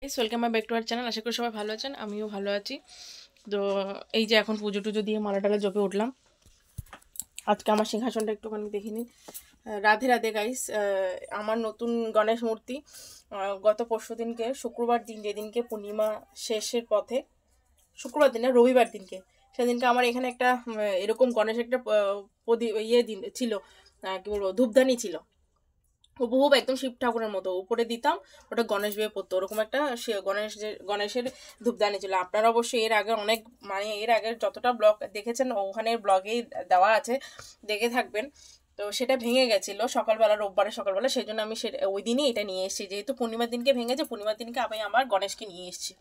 Welcome back to our channel. আশা করি সবাই ভালো আছেন, আমিও ভালো আছি। তো এই যে এখন পুজো টুজো দিয়ে মালা টালা জপে উঠলাম। আজকে আমার সিংহাসনটা একটুখানি দেখে নিন। রাধে রাধে গাইস। আমার নতুন গণেশ মূর্তি গত পরশু দিনকে শুক্রবার দিন, যেদিনকে পূর্ণিমা শেষের পথে, শুক্রবার দিনে রবিবার দিনকে, সেদিনকে আমার এখানে একটা এরকম গণেশ একটা ইয়ে দিন ছিল, কি বলবো, ধূপদানি ছিল হুবহুব একদম শিব ঠাকুরের মতো, উপরে দিতাম, ওটা গণেশ বিয়ে পড়তো, ওরকম একটা গণেশের ধূপদানি ছিল। আপনারা অবশ্যই এর আগে অনেক, মানে এর আগের যতটা ব্লগ দেখেছেন ওখানে ব্লগেই দেওয়া আছে, দেখে থাকবেন। তো সেটা ভেঙে গেছিলো সকালবেলা, রোববারের সকালবেলা, সেই জন্য আমি ওই দিনই এটা নিয়ে এসেছি, যেহেতু পূর্ণিমার দিনকে ভেঙেছে, পূর্ণিমার দিনকে আমি আমার গণেশকে নিয়ে এসেছি।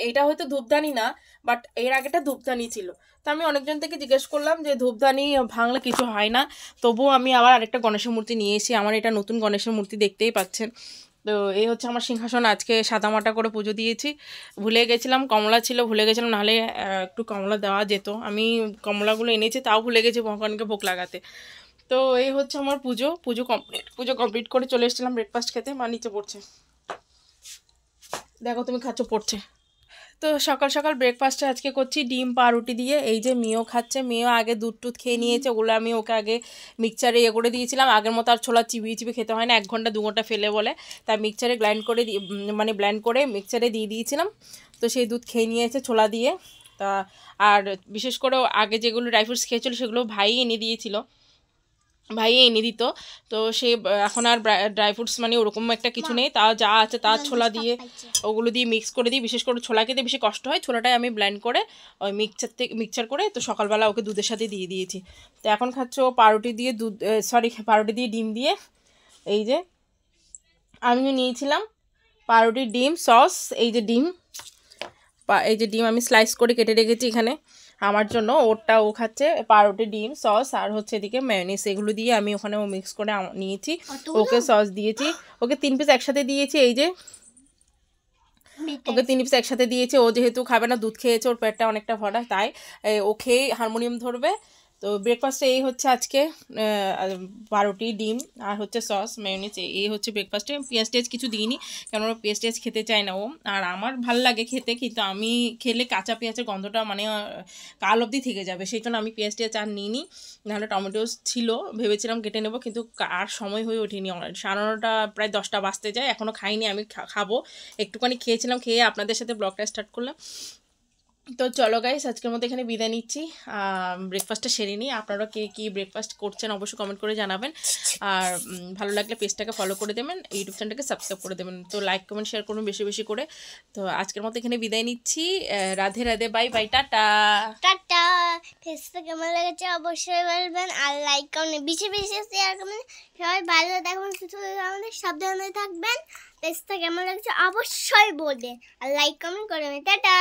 এইটা হয়তো ধূপদানি না, বাট এর আগেটা ধূপদানি ছিল। তো আমি অনেকজন থেকে জিজ্ঞেস করলাম যে ধূপদানি ভাঙলে কিছু হয় না, তবুও আমি আবার আরেকটা গণেশের মূর্তি নিয়ে এসেছি। আমার এটা নতুন গণেশের মূর্তি, দেখতেই পাচ্ছেন। তো এই হচ্ছে আমার সিংহাসন। আজকে সাদামাটা করে পুজো দিয়েছি। ভুলে গেছিলাম, কমলা ছিল, ভুলে গেছিলাম, নাহলে একটু কমলা দেওয়া যেত। আমি কমলাগুলো এনেছি, তাও ভুলে গেছি ভগবানকে ভোগ লাগাতে। তো এই হচ্ছে আমার পুজো কমপ্লিট করে চলে এসেছিলাম ব্রেকফাস্ট খেতে। মা নিচে পড়ছে, দেখো তুমি খাচ্ছ, পড়ছে। তো সকাল সকাল ব্রেকফাস্টে আজকে করছি ডিম পাউরুটি দিয়ে। এই যে মেয়েও খাচ্ছে, মেয়েও আগে দুধ টুধ খেয়ে নিয়েছে, ওগুলো আমি ওকে আগে মিক্সচারে ইয়ে করে দিয়েছিলাম। আগের মতো আর ছোলা চিবিয়ে চিবিয়ে খেতে হয় না, 1 ঘন্টা 2 ঘন্টা ফেলে বলে, তাই মিক্সচারে ব্ল্যান্ড করে মিক্সচারে দিয়ে দিয়েছিলাম। তো সেই দুধ খেয়ে নিয়েছে ছোলা দিয়ে। তা আর বিশেষ করে আগে যেগুলো ড্রাই ফ্রুটস খেয়েছিল সেগুলো ভাই এনে দিয়েছিল, ভাই এনে দিত। তো সে এখন আর ড্রাই ফ্রুটস মানে ওরকম একটা কিছু নেই, তা যা আছে তার ছোলা দিয়ে, ওগুলো দিয়ে মিক্স করে দিই। বিশেষ করে ছোলা খেতে বেশি কষ্ট হয়, ছোলাটাই আমি ব্লেন্ড করে ওই মিক্সচার করে তো সকালবেলা ওকে দুধের সাথে দিয়ে দিয়েছি। তো এখন খাচ্ছে ও পাউরুটি দিয়ে পাউরুটি দিয়ে ডিম দিয়ে। এই যে আমিও নিয়েছিলাম পাউরুটি, ডিম, সস। এই যে ডিম আমি স্লাইস করে কেটে রেখেছি এখানে আমার জন্য, ওটা ও খাচ্ছে। পাউরুটি, ডিম, সস আর হচ্ছে এদিকে মেয়োনিজ, এগুলো দিয়ে আমি ওখানে ও মিক্স করে নিয়েছি। ওকে সস দিয়েছি, ওকে 3 পিস একসাথে দিয়েছি। এই যে ওকে 3 পিস একসাথে দিয়েছি। ও যেহেতু খাবে না, দুধ খেয়েছে, ওর পেটটা অনেকটা ভরা, তাই ও খেয়ে হারমোনিয়াম ধরবে। তো ব্রেকফাস্টে এই হচ্ছে আজকে পাউরুটি, ডিম আর হচ্ছে সস মেয়োনিজ, এই হচ্ছে ব্রেকফাস্টে। পেঁয়াজ টেয়াজ কিছু দিইনি, কেননা পেঁয়াজ টেয়াজ খেতে চায় না ও। আর আমার ভাল লাগে খেতে, কিন্তু আমি খেলে কাঁচা পেঁয়াজের গন্ধটা মানে কাল অবধি থেকে যাবে, সেই জন্য আমি পেঁয়াজ টেয়াজ আর নিইনি। নাহলে টমেটোস ছিল, ভেবেছিলাম কেটে নেবো, কিন্তু আর সময় হয়ে ওঠেনি। 9:30 প্রায় 10টা বাজতে যায়, এখনও খাইনি। আমি খাবো, একটুখানি খেয়েছিলাম, খেয়ে আপনাদের সাথে ব্লগটা স্টার্ট করলাম। তো চলো গাইস, আজকের মতো এখানে বিদায় নিচ্ছি। ব্রেকফাস্টটা সেরে নিই। আপনারা কে কী ব্রেকফাস্ট করছেন অবশ্যই কমেন্ট করে জানাবেন। আর ভালো লাগলে পেজটাকে ফলো করে দেবেন, ইউটিউব চ্যানেলটাকে সাবস্ক্রাইব করে দেবেন। তো লাইক কমেন্ট শেয়ার করুন বেশি বেশি করে। তো আজকের মতো এখানে বিদায় নিচ্ছি। Radhe Radhe, bye bye, tata tata. টেস্টটা কেমন লেগেছে অবশ্যই বলবেন, আর লাইক কমেন্ট বেশি বেশি শেয়ার করবেন। সবাই ভালো থাকবেন, সুস্থ থাকবেন, সাবধানে থাকবেন। টেস্টটা কেমন লেগেছে অবশ্যই বলবেন, আর লাইক কমেন্ট করবেন। টাটা।